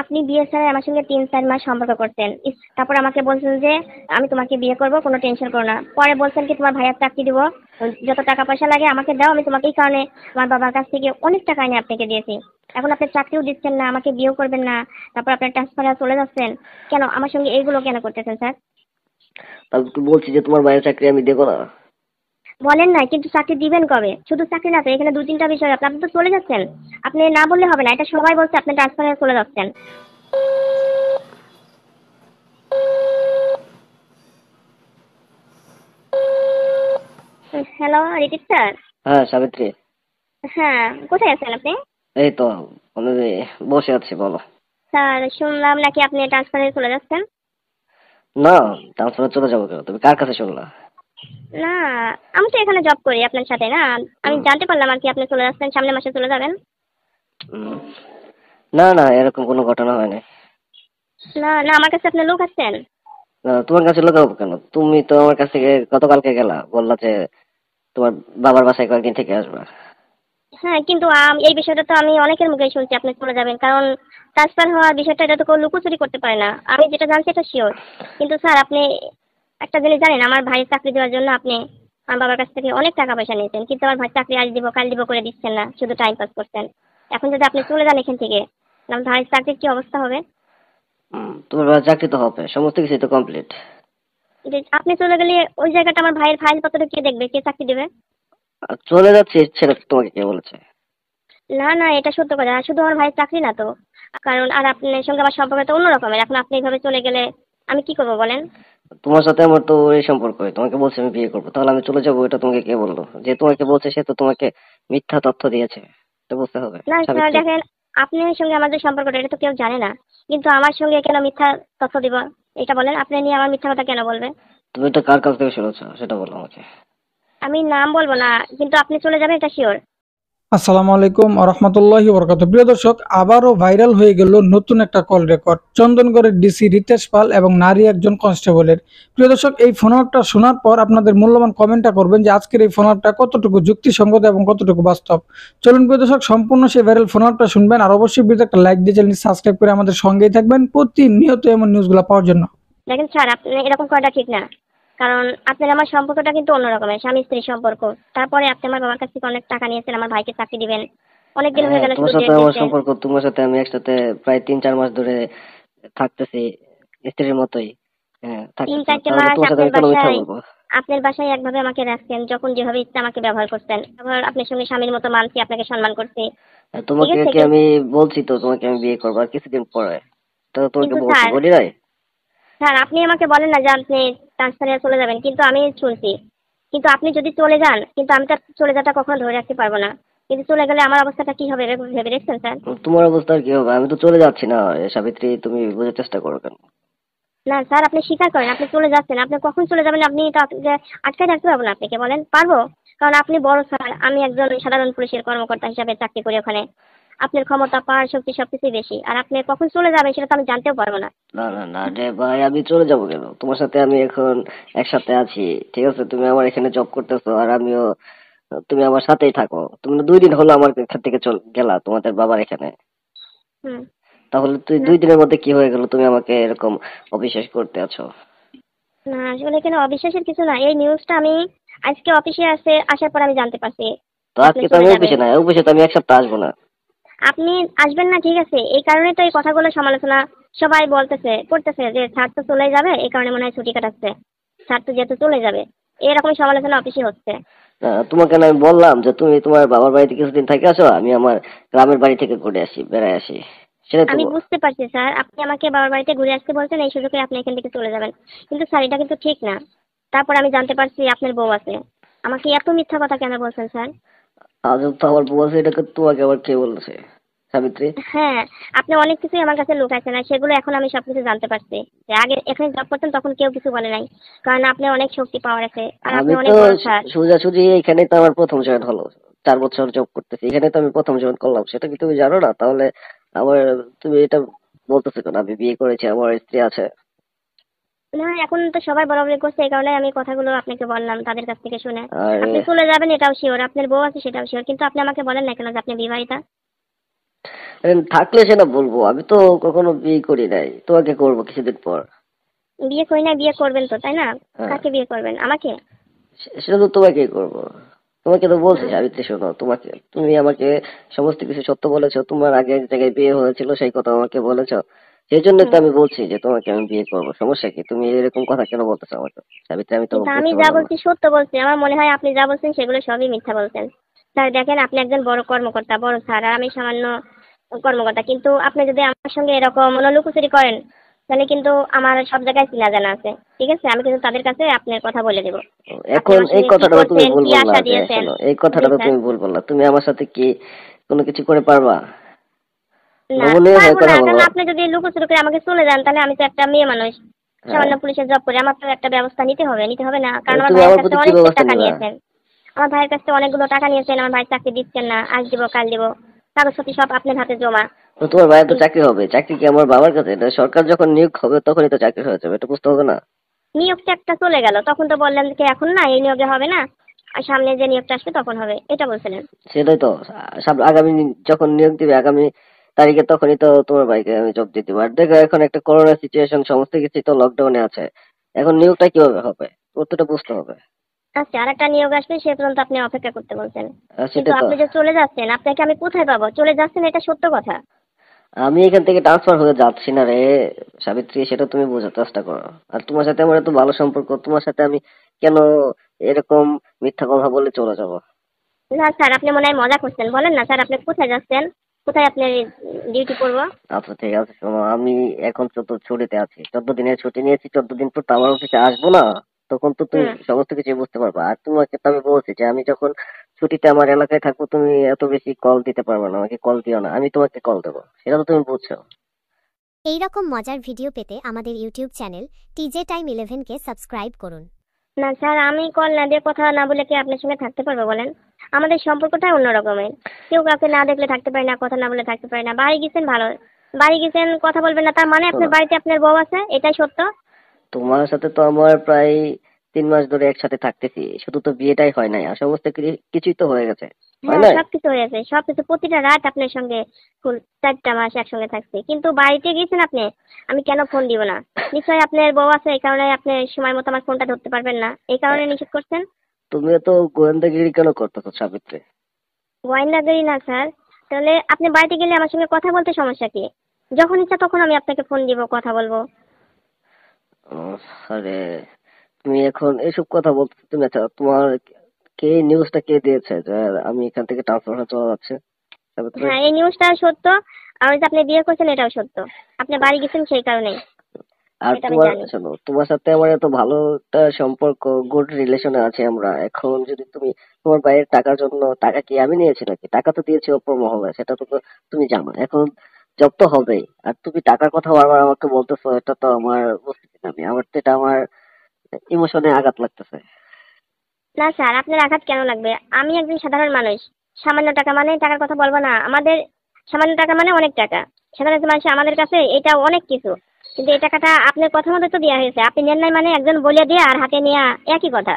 আপনি বিয়ে ছাড়াই আমার সঙ্গে 3-4 মাস সম্পর্ক করতেন। তারপর আমাকে বলছেন যে আমি তোমাকে বিয়ে করব, কোনো টেনশন করো না। পরে বলছেন কি তোমার ভাইয়ার চাকরি দিব, যত টাকা পয়সা লাগে আমাকে দাও, আমি তোমাকে এই কারণে আমার বাবার কাছ থেকে অনেক টাকা এনে আপনাকে দিয়েছি। এখন আপনি চাকরিও দিচ্ছেন না, আমাকে বিয়েও করবেন না, তারপর আপনার ট্রান্সফার চলে যাচ্ছেন। কেন আমার সঙ্গে এইগুলো কেন করতেছেন স্যার? তাহলে তুই বলছি যে তোমার ভাইয়ের চাকরি আমি দেবো না? বলেন না, কিন্তু চাকরি দিবেন কবে? শুধু চাকরি না তো, এখানে 2-3টা বিষয় আছে। আপনি তো চলে যাচ্ছেন, আপনি না বললে হবে না, এটা সবাই বলছে আপনি ট্রান্সফার হয়ে চলে যাচ্ছেন। Hello Ritik sir. হ্যাঁ সাবিত্রী। হ্যাঁ, কোথায় আছেন আপনি? এই তো আমি বসে আছি, বলো। স্যার শুনলাম নাকি আপনি ট্রান্সফার হয়ে চলে যাচ্ছেন। না, ট্রান্সফার চলে যাবো কেন? তুমি কার কাছে শুনলা? না, আমি তো এখানে জব করি আপনার সাথে না। আমি হুম, জানতে পারলাম আর কি আপনি চলে যাচ্ছেন, সামনের মাসে চলে যাবেন। হুম। না না, এরকম কোনো ঘটনা হয়নি। না না, আমার কাছে আপনি লোক আছেন। না, তোমার কাছে লুকাবো কেন? তুমি তো আমার কাছ থেকে গতকালকে গেলা, বললা যে তোমার বাবার বাসায় কয়েকদিন থেকে আসবা। হ্যাঁ, কিন্তু এই বিষয়টা তো আমি অনেকের মুখেই শুনছি আপনি চলে যাবেন, কারণ ট্রান্সফার হওয়ার বিষয়টা এটা তো কেউ লুকোচুরি করতে পারে না। আমি যেটা জানছি এটা শিওর। কিন্তু স্যার আপনি একটা জিনিস জানেন, আমার ভাইয়ের চাকরি দেওয়ার জন্য আপনি আমার বাবার কাছ থেকে অনেক টাকা পয়সা নিয়েছেন, কিন্তু আমার ভাই চাকরি আজ দিব কাল দিব করে দিচ্ছেন না, শুধু টাইম পাস করছেন। এখন যদি আপনি চলে যান এখান থেকে, আমার ভাইয়ের চাকরির কি অবস্থা হবে? তোমার বাবার চাকরি তো হবে, সমস্ত কিছু তো কমপ্লিট। যে আপনি চলে গেলে ওই জায়গাটা আমার ভাইয়ের ফাইল পত্র কে দেখবে, কে চাকরি দেবে? চলে যাচ্ছে সেটা তোমাকে কে বলেছে? না না, এটা সত্য কথা, শুধু আমার ভাইয়ের চাকরি না তো, কারণ আর আপনার সঙ্গে আমার সম্পর্ক তো অন্য রকমের। এখন আপনি এইভাবে চলে গেলে আমি কি করবো বলেন? তোমার সাথে আমার তো এই সম্পর্ক, তোমাকে বলছে আমি বিয়ে করবো, তাহলে আমি চলে যাবো এটা তোমাকে কে বললো? যে তোমাকে বলছে সে তো তোমাকে মিথ্যা তথ্য দিয়েছে, এটা বুঝতে হবে না স্যার সাবিত্রী। দেখেন, আপনার সঙ্গে আমার যে সম্পর্কটা এটা তো কেউ জানে না, কিন্তু আমার সঙ্গে কেন মিথ্যা তথ্য দিব? এটা বলেন, আপনি নিয়ে আমার মিথ্যা কথা কেন বলবে? তুমি এটা কার কাছ থেকে শুনেছো সেটা বলো আমাকে। আমি নাম বলবো না, কিন্তু আপনি চলে যাবেন এটা শিওর। আসসালামু আলাইকুম রহমতুল্লাহি বরকাত। প্রিয় দর্শক, আবারও ভাইরাল হয়ে গেল নতুন একটা কল রেকর্ড চন্দনগড়ের ডিসি রিতেশ পাল এবং নারী একজন কনস্টেবলের। প্রিয় দর্শক, এই ফোনআউটটা শোনার পর আপনাদের মূল্যবান কমেন্টটা করবেন যে আজকের এই ফোনআউটটা কতটুকু যুক্তিসঙ্গত এবং কতটুকু বাস্তব। চলুন প্রিয় দর্শক, সম্পূর্ণ সেই ভাইরাল ফোনআউটটা শুনবেন, আর অবশ্যই ভিডিওতে একটা লাইক দিয়ে চ্যানেলটি সাবস্ক্রাইব করে আমাদের সঙ্গেই থাকবেন প্রতিনিয়ত এমন নিউজগুলো পাওয়ার জন্য। দেখেন স্যার, আপনি এরকম করাটা ঠিক না, কারণ আপনার আমার সম্পর্কটা কিন্তু অন্য রকমের, স্বামী স্ত্রী সম্পর্ক। তারপরে আপনি আমার বাবার কাছ থেকে অনেক টাকা নিয়েছেন আমার ভাইকে চাকরি দিবেন, অনেক দিন হয়ে হ্যাঁ, গেল তোমার শুধু সাথে ডেট আমার দিচ্ছেন। সম্পর্ক, তোমার সাথে আমি একসাথে প্রায় 3-4 মাস ধরে থাকতেছি, স্ত্রীর মতোই। হ্যাঁ তিন থাকতেছি, চারটে তাহলে মাস তোমার সাথে আমি কেন মিথ্যা বলবো? আপনার বাসায় একভাবে আমাকে রাখছেন, যখন যেভাবে ইচ্ছা আমাকে ব্যবহার করতেন। আবার আপনার সঙ্গে স্বামীর মতো মানছি, আপনাকে সম্মান করছি। ঠিক তোমাকে আছে, কি আমি বলছি তো তোমাকে আমি বিয়ে করবো আর কিছুদিন পরে? তো তোমাকে কিন্তু বলছি, স্যার, বলি নাই? আপনি আমাকে বলেন না যে আপনি ট্রান্সফারে চলে যাবেন, কিন্তু আমি শুনছি। কিন্তু আপনি যদি চলে যান, কিন্তু আমি তার চলে যাওয়াটা কখনো ধরে রাখতে পারবো না। কিন্তু চলে গেলে আমার অবস্থাটা কি হবে ভেবে দেখছেন স্যার? তোমার অবস্থা আর কি হবে? আমি তো চলে যাচ্ছি না। সাবিত্রী, তুমি বোঝার চেষ্টা করো কেন? না স্যার, আপনি স্বীকার করেন আপনি চলে যাচ্ছেন, আপনি কখন চলে যাবেন আপনি এটা যে আটকে রাখতে পারবো না আপনাকে, বলেন পারবো? কারণ আপনি বড় স্যার, আমি একজন সাধারণ পুলিশের কর্মকর্তা হিসাবে চাকরি করি ওখানে। আপনার ক্ষমতা পাওয়ার শক্তি সবকিছুই বেশি, আর আপনি কখন চলে যাবেন সেটা তো আমি জানতেও পারবো না। না না না রে ভাই, আমি চলে যাবো কেন? তোমার সাথে আমি এখন একসাথে আছি, ঠিক আছে? তুমি আমার এখানে জব করতেছো আর আমিও, তুমি আমার সাথেই থাকো। তুমি না 2 দিন হলো আমার এখান থেকে গেলা তোমাদের বাবার এখানে। হুম। তাহলে তুই না 2 দিনের মধ্যে কি হয়ে গেল? তুমি আমাকে এরকম অবিশ্বাস করতে আছো? না, আসলে এখানে অবিশ্বাসের কিছু না, এই নিউজটা আমি আজকে অফিসে আসার পর আমি জানতে পারছি তো যে আপনি আজকে তো চলে আমি যাবেন। অফিসে না, অফিসে তো আমি 1 সপ্তাহ আসবো না। আপনি আসবেন না, ঠিক আছে, এই কারণে তো এই কথাগুলো সমালোচনা সবাই বলতেছে করতেছে যে স্যার তো চলে যাবে, এই কারণে মনে হয় ছুটি কাটাচ্ছে, স্যার তো যেহেতু চলে যাবে, এরকম সমালোচনা অফিসে হচ্ছে। তোমাকে না আমি বললাম যে তুমি তোমার বাবার বাড়িতে কিছুদিন থেকে আসো, আমি আমার গ্রামের বাড়ি থেকে ঘুরে আসি, বেড়ায় আসি, সেটাই তো আমি বুঝতে পারছি স্যার, আপনি আমাকে বাবার বাড়িতে ঘুরে আসতে বলছেন, এই সুযোগে আপনি এখান থেকে চলে যাবেন। কিন্তু স্যার এটা কিন্তু ঠিক না। তারপর আমি জানতে পারছি আপনার বউ আছে, আমাকে এত মিথ্যা কথা কেন বলছেন স্যার? আজ তো আমার বউ আছে, এটাকে তোমাকে আবার কে বলছে সাবিত্রী? হ্যাঁ, আপনি অনেক কিছুই আমার কাছে লুকাইছেন, আর সেগুলো এখন আমি সবকিছু জানতে পারছি। যে আগে এখানে জব করতেন তখন কেউ কিছু বলে নাই, কারণ আপনি অনেক শক্তি পাওয়ার আছে, আর আপনি আমি তো অনেক বড় স্যার। সোজাসুজি এখানে তো আমার প্রথম জয়েন হলো, 4 বছর জব করতেছি এখানে, তো আমি প্রথম জয়েন করলাম, সেটা কি তুমি জানো না? তাহলে আমার, তুমি এটা বলতেছো কেন? আমি বিয়ে করেছি, আমার স্ত্রী আছে। না, এখন তো সবাই বলাবলি করছে, এই কারণে আমি কথাগুলো আপনাকে বললাম তাদের কাছ থেকে শুনে। আর আপনি চলে যাবেন এটাও শিওর, আপনার বউ আছে সেটাও শিওর, কিন্তু আপনি আমাকে বলেন না কেন যে আপনি বিবাহিতা? থাকলে সেটা বলবো, আমি তো কখনো বিয়ে করি নাই, তোমাকে করবো কিছুদিন পর। বিয়ে করি না, বিয়ে করবেন তো, তাই না? হ্যাঁ, কাকে বিয়ে করবেন, আমাকে? সেটা তো তোমাকেই করবো। তোমাকে তো বলছি হুম, সাবিত্রী, শোনো, তুমি আমাকে সমস্ত কিছু সত্য বলেছো, তোমার আগে এক জায়গায় বিয়ে হয়েছিল সেই কথা আমাকে বলেছো, সেই জন্য তো হুম। আমি বলছি যে তোমাকে আমি বিয়ে করবো। সমস্যা কি? তুমি এরকম কথা কেন বলতেছো আমাকে সাবিত্রী? আমি তো কিন্তু আমি বুঝতে যা পারলাম না। বলছি সত্য বলছি। আমার মনে হয় আপনি যা বলছেন সেগুলো সবই মিথ্যা বলছেন। স্যার দেখেন, আপনি একজন বড় কর্মকর্তা, বড় স্যার, আর আমি সামান্য কর্মকর্তা। কিন্তু আপনি যদি আমার সঙ্গে এরকম লুকোচুরি করেন, তাহলে কিন্তু আমার সব জায়গায় চেনা জানা আছে। ঠিক আছে, আমি কিন্তু তাদের কাছে আপনার কথা বলে দেবো। আপনি এখন আমার এই সঙ্গে কি কথাটা তো তুমি করছেন, ভুল কি বললা, আশা যে দিয়েছেন। শোনো, এই জি কথাটা তো স্যার। তুমি ভুল বললা। তুমি আমার সাথে কি কোনো কিছু করে পারবা? না, নমনীয় হয়ে পারবো না, কথা কারণ বলো। আপনি যদি লুকোচুরি করে আমাকে চলে যান, তাহলে আমি তো একটা মেয়ে মানুষ, হ্যাঁ, সামান্য পুলিশের জব করি। আমার তো একটা ব্যবস্থা নিতে হবে না? কারণ আমার তুমি ভাইয়ের আমার কাছে প্রতি কি অনেক ব্যবস্থা টাকা নিবা? নিয়েছেন। আমার ভাইয়ের কাছে অনেকগুলো টাকা নিয়েছেন, আমার ভাই চাকরি দিচ্ছেন না, আজ দিব কাল দিব, কাগজপত্র সব আপনার হাতে জমা। তো তোমার ভাইয়ের তো কিন্তু চাকরি হবে, চাকরি কি আমার বাবার কাছে? এটা সরকার যখন নিয়োগ হবে তখনই তো চাকরি হয়ে যাবে, এটা বুঝতে হবে না? নিয়োগটা একটা চলে গেল, তখন তো বললেন যে এখন না, এই নিয়োগে হবে না, আর সামনে যে নিয়োগটা আসবে তখন হবে, এটা বলছিলেন। সেটাই তো, আগামী যখন নিয়োগ দিবে আগামী তারিখে, তখনই তো তোমার ভাইকে আমি জব দিয়ে দিবো। আর দেখো, এখন একটা করোনা সিচুয়েশন, সমস্ত কিছু তো লকডাউনে আছে, এখন নিয়োগটা কিভাবে হবে তোর তো এটা বুঝতে হবে। আচ্ছা, আর একটা নিয়োগ আসবে, সে পর্যন্ত আপনি অপেক্ষা করতে বলছেন। আর কিন্তু সেটাই তো, আপনি যে চলে যাচ্ছেন, আপনাকে আমি কোথায় পাবো? চলে যাচ্ছেন, এটা সত্য কথা। আমি এখান থেকে ট্রান্সফার হয়ে যাচ্ছি না রে সাবিত্রী, সেটা তুমি বোঝার চেষ্টা করো। আর তোমার সাথে আমার এত ভালো সম্পর্ক, তোমার সাথে আমি কেন এরকম মিথ্যা কথা বলে চলে যাব? না স্যার, আপনি মনে হয় মজা করছেন। বলেন না স্যার, আপনি কোথায় যাচ্ছেন, কোথায় আপনি ডিউটি করবো? আচ্ছা ঠিক আছে, শোনো, আমি এখন ছুটিতে আছি, 14 দিনের ছুটি নিয়েছি, 14 দিন পর তো আমার অফিসে আসবো না, তখন তো তুমি হুম। সমস্ত কিছু বুঝতে পারবে। আর তোমাকে তো আমি বলছি যে আমি যখন ছুটিতে আমার এলাকায় থাকবো, তুমি এত বেশি কল দিতে পারবে না, আমাকে কল দিও না, আমি তোমাকে কল দেবো, সেটা তো তুমি বুঝছো। এই রকম মজার ভিডিও পেতে আমাদের ইউটিউব চ্যানেল টিজে টাইম 11কে সাবস্ক্রাইব করুন। না স্যার, আমি কল না দিয়ে কথা না বলে কি আপনার সঙ্গে থাকতে পারবো বলেন? আমাদের সম্পর্কটাই অন্য রকমের। কেউ কাউকে না দেখলে থাকতে পারে না, কথা না বলে থাকতে পারে না। বাড়ি গেছেন ভালো, বাড়ি গেছেন কথা বলবেন না, তার মানে শোনো, আপনার বাড়িতে আপনার বউ আছে, এটাই সত্য? তোমার সাথে তো আমার প্রায় 3 মাস ধরে একসাথে থাকতেছি, শুধু তো বিয়েটাই হয় নাই, আর সমস্ত কিছুই তো হয়ে গেছে, হয় হ্যাঁ, নাই? সবকিছু হয়েছে, সবকিছু। প্রতিটা রাত আপনার সঙ্গে ফুল 4টা মাস একসঙ্গে থাকছি, কিন্তু বাড়িতে গেছেন আপনি, আমি কেন ফোন দিব না? নিশ্চয়ই আপনার বউ আছে, এই কারণে আপনি সময় মতো আমার ফোনটা ধরতে পারবেন না, এই কারণে নিষেধ করছেন। তুমি তো গোয়েন্দাগিরি কেন করতেছো সাবিত্রী? গোয়েন্দাগিরি না স্যার। তাহলে আপনি বাড়িতে গেলে আমার সঙ্গে কথা বলতে সমস্যা কি? যখন ইচ্ছা তখন আমি আপনাকে ফোন দিব, কথা বলবো। আরে, তুমি এখন এসব কথা বলতে, তুমি আচ্ছা, তোমার কে নিউজটা কে দিয়েছে যে আমি এখান থেকে ট্রান্সফার হয়ে চলে যাচ্ছে সাবিত্রী? হ্যাঁ, এই নিউজটা সত্য। আর ওই যে আপনি বিয়ে করছেন, এটাও সত্য। আপনি বাড়ি গেছেন সেই কারণেই, আর এটা আমি তোমার, জানি। শোনো, তোমার সাথে আমার এত ভালো একটা সম্পর্ক, গুড রিলেশনে আছে আমরা, এখন যদি তুমি তোমার ভাইয়ের টাকার জন্য, টাকা কি আমি নিয়েছি নাকি? টাকা তো দিয়েছি অপর মহলে, সেটা তো তুমি জানো। এখন জব তো হবেই, আর তুমি টাকার কথা বারবার আমাকে বলতেছো, এটা তো আমার বুঝতেছি না, আমার তো এটা আমার ইমোশনে আঘাত লাগতেছে। না স্যার, আপনার আঘাত কেন লাগবে? আমি একজন সাধারণ মানুষ। সামান্য টাকা মানে টাকার কথা বলবো না আমাদের? সামান্য টাকা মানে অনেক টাকা। সাধারণ মানুষ আমাদের কাছে এটা অনেক কিছু। কিন্তু এই টাকাটা আপনার কথা মতো তো দেওয়া হয়েছে, আপনি নেন নাই মানে একজন বলে দিয়ে আর হাতে নেওয়া একই কথা।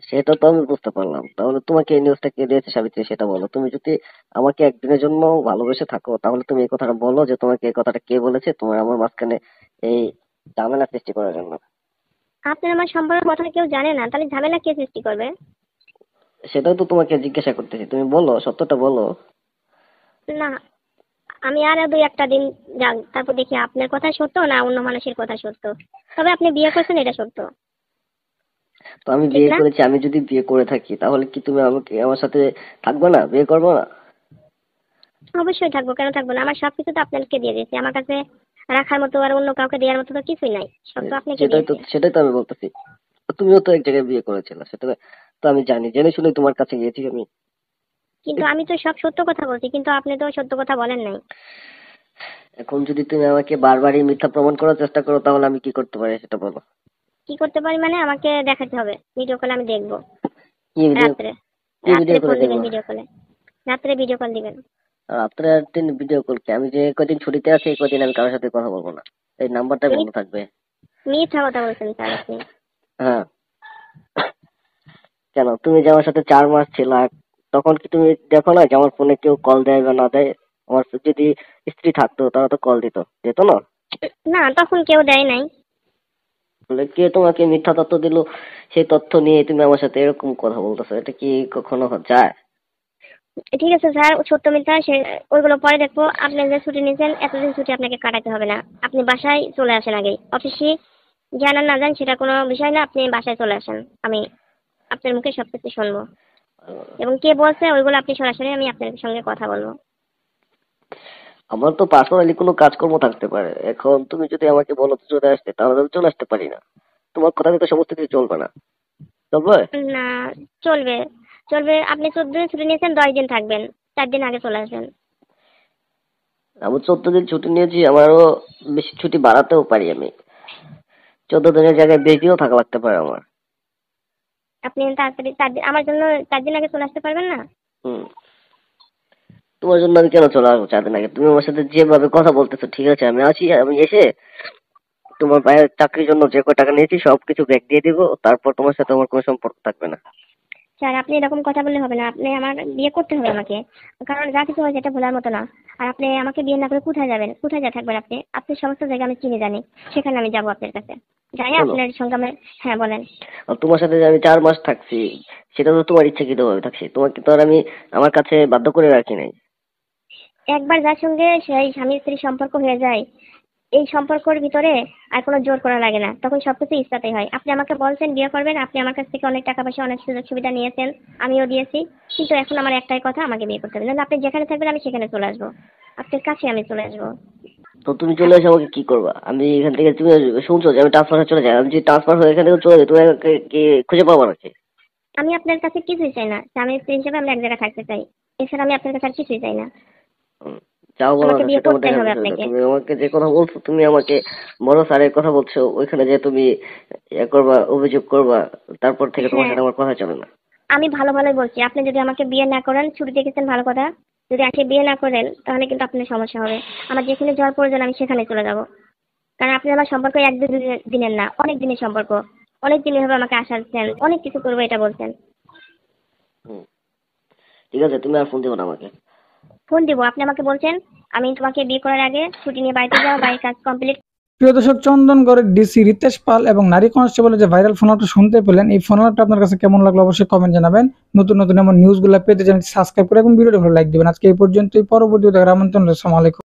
সেটা তো আমি বুঝতে পারলাম, তাহলে তোমাকে এই নিউজটা কে দিয়েছে সাবিত্রী সেটা বলো। তুমি যদি আমাকে একদিনের জন্য ভালোবেসে থাকো, তাহলে তুমি এই কথাটা বলো যে তোমাকে এই কথাটা কে বলেছে, তোমার আমার মাঝখানে এই ঝামেলা সৃষ্টি করার জন্য। আপনার আমার সম্পর্কের কথা কেউ জানে না, তাহলে ঝামেলা কে সৃষ্টি করবে? সেটাও তো তোমাকে জিজ্ঞাসা করতেছি, তুমি বলো, সত্যটা বলো। না, আমি আর 2-1টা দিন যাক, তারপর দেখি আপনার কথা সত্য না অন্য মানুষের কথা সত্য। তবে আপনি বিয়ে করছেন, এটা সত্য। তো আমি ঠিক বিয়ে না? করেছি, আমি যদি বিয়ে করে থাকি তাহলে কি তুমি আমাকে, আমার সাথে থাকবে না, বিয়ে করবো না? অবশ্যই থাকবো, কেন থাকবো না? আমার সবকিছু তো আপনাকে দিয়ে দিয়েছি, আমার কাছে রাখার মতো আর অন্য কাউকে দেওয়ার মতো তো কিছুই নাই, সব তো আপনাকে দিয়েছি। সেটাই তো আমি বলতেছি, তুমিও তো এক জায়গায় বিয়ে করেছিলে, সেটা তো আমি জানি, জেনে শুনে তোমার কাছে গিয়েছি আমি। কিন্তু আমি তো সব সত্য কথা বলছি, কিন্তু আপনি তো সত্য কথা বলেন নাই। এখন যদি তুমি আমাকে বারবারই মিথ্যা প্রমাণ করার চেষ্টা করো, তাহলে আমি কি করতে পারি সেটা বলো। কি করতে পারি মানে? আমাকে দেখাতে হবে, ভিডিও কলে আমি দেখবো। কি ভিডিও? রাত্রে, কি রাত্রে ভিডিও করে ফোন দিবেন দেখবো? ভিডিও কলে, রাত্রে ভিডিও কল দিবেন। আর রাত্রে আর দিন ভিডিও কল কি? আমি যে কদিন ছুটিতে আছি এই কদিন আমি কারোর সাথে কথা বলবো না, এই নাম্বারটাই বন্ধ মি- থাকবে। মিথ্যা কথা বলছেন স্যার আপনি। হ্যাঁ, কেন? তুমি যে আমার সাথে 4 মাস ছিলা, তখন কি তুমি দেখো না যে আমার ফোনে কেউ কল দেয় বা না দেয়? আমার যদি স্ত্রী থাকতো তারা তো কল যেত না? না, তখন কেউ দেয় নাই। বলে কে তোমাকে মিথ্যা তথ্য দিল, সেই তথ্য নিয়ে তুমি আমার সাথে এরকম কথা বলতেছো, এটা কি কখনো যায়? ঠিক আছে স্যার, সত্য মিথ্যা সে ওইগুলো পরে দেখবো। আপনি যে ছুটি নিয়েছেন, এতদিন ছুটি আপনাকে কাটাতে হবে না। আপনি বাসায় চলে আসেন আগে। অফিসে যান আর না যান সেটা কোনো বিষয় না, আপনি বাসায় চলে আসেন। আমি আপনার মুখে সবকিছু শুনবো, এবং কে বলছে ওইগুলো আপনি সরাসরি আমি আপনার সঙ্গে কথা বলবো। আমার তো পার্সোনালি কোনো কাজকর্ম থাকতে পারে, এখন তুমি যদি আমাকে বলো তো চলে আসতে, তাহলে আমি চলে আসতে পারি না। তোমার কথা তো সমস্ত কিছু চলবে না, চলবে? না, চলবে চলবে। আপনি 14 দিন ছুটি নিয়েছেন, 10 দিন থাকবেন, 4 দিন আগে চলে আসবেন। আমি 14 দিন ছুটি নিয়েছি, আমারও বেশি ছুটি বাড়াতেও পারি আমি। 14 দিনের জায়গায় বেশিও থাকা লাগতে পারে আমার। আপনি তাড়াতাড়ি 4 দিন আমার জন্য 4 দিন আগে চলে আসতে পারবেন না? হুম। তোমার জন্য আমি কেন চলে আসবো 4 দিন আগে? তুমি আমার সাথে যেভাবে কথা বলতেছো, ঠিক আছে আমি আছি, আমি এসে তোমার ভাইয়ের চাকরির জন্য যে কয় টাকা নিয়েছি সবকিছু ব্যাক দিয়ে দিব, তারপর তোমার সাথে আমার কোনো সম্পর্ক থাকবে না। স্যার, আপনি এরকম কথা বললে হবে না। আপনি আমার বিয়ে করতে হবে আমাকে, কারণ যা কিছু হয় সেটা ভোলার মতো না। আর আপনি আমাকে বিয়ে না করে কোথায় যাবেন? কোথায় যা থাকবেন আপনি? আপনি সমস্ত জায়গা আমি চিনে জানি, সেখানে আমি যাবো আপনার কাছে। যাই শোনো, আপনার সঙ্গে আমি। হ্যাঁ, বলেন। আর তোমার সাথে যে আমি 4 মাস থাকছি, সেটা তো তোমার ইচ্ছাকৃত ভাবে থাকছি, তোমাকে তো আর আমি আমার কাছে বাধ্য করে রাখি নাই। একবার যার সঙ্গে সেই স্বামী স্ত্রীর সম্পর্ক হয়ে যায়, এই সম্পর্কের ভিতরে আর কোনো জোর করা লাগে না, তখন সবকিছু ইচ্ছাতেই হয়। আপনি আমাকে বলছেন বিয়ে করবেন, আপনি আমার কাছ থেকে অনেক টাকা পয়সা অনেক সুযোগ সুবিধা নিয়েছেন, আমিও দিয়েছি, কিন্তু এখন আমার একটাই কথা, আমাকে বিয়ে করতে হবে। নাহলে আপনি যেখানে থাকবেন আমি সেখানে চলে আসবো, আপনার কাছে আমি চলে আসবো। তো তুমি চলে এসে আমাকে কি করবা? আমি এখান থেকে, তুমি শুনছো যে আমি ট্রান্সফার হয়ে চলে যাই, আমি যদি ট্রান্সফার হয়ে এখান থেকে চলে যাই, তুমি আমাকে কি খুঁজে পাবো নাকি? আমি আপনার কাছে কিছুই চাই না, স্বামী স্ত্রী হিসেবে আমরা এক জায়গায় থাকতে চাই। এছাড়া আমি আপনার কাছে আর কিছুই চাই না। হুম, যাও বলো আমাকে না, বিয়ে সেটা আমার করতেই দেখার হবে বিষয় না। আপনাকে। তুমি আমাকে যে কথা বলছো, তুমি আমাকে বড় স্যারের কথা বলছো, ওইখানে যে তুমি করবা, অভিযোগ করবা, তারপর থেকে তোমার হ্যাঁ, সাথে আমার কথা চলে না। আমি ভালো ভালোই বলছি। আপনি যদি আমাকে বিয়ে না করেন, ছুটি দেখেছেন ভালো কথা, যদি আজকে বিয়ে না করেন তাহলে কিন্তু আপনার সমস্যা হবে। আমার যেখানে যাওয়ার প্রয়োজন আমি সেখানে চলে যাব, কারণ আপনি আমার সম্পর্ক এক দিনের না, অনেক দিনের সম্পর্ক। অনেক দিন হবে আমাকে আশা দিচ্ছেন, অনেক কিছু করবো এটা বলছেন। হুম, ঠিক আছে, তুমি আর ফোন দিও না আমাকে। ফোন দিব, আপনি আমাকে বলছেন আমি তোমাকে বিয়ে করার আগে ছুটি নিয়ে বাড়িতে যাও, বাড়ির কাজ কমপ্লিট। প্রিয় দর্শক, চন্দনগড়ের ডিসি রিতেশ পাল এবং নারী কনস্টেবলের যে ভাইরাল ফোন আলাপটা শুনতে পেলেন, এই ফোন আলাপটা আপনার কাছে কেমন লাগলো অবশ্যই কমেন্ট জানাবেন। নতুন নতুন এমন নিউজগুলো পেতে চ্যানেলটি সাবস্ক্রাইব করে এবং ভিডিওটি ভালো লাইক দিবেন। আজকে এই পর্যন্তই, পরবর্তী দেখার আমন্ত্রণ রইলো। আসসালামু আলাইকুম।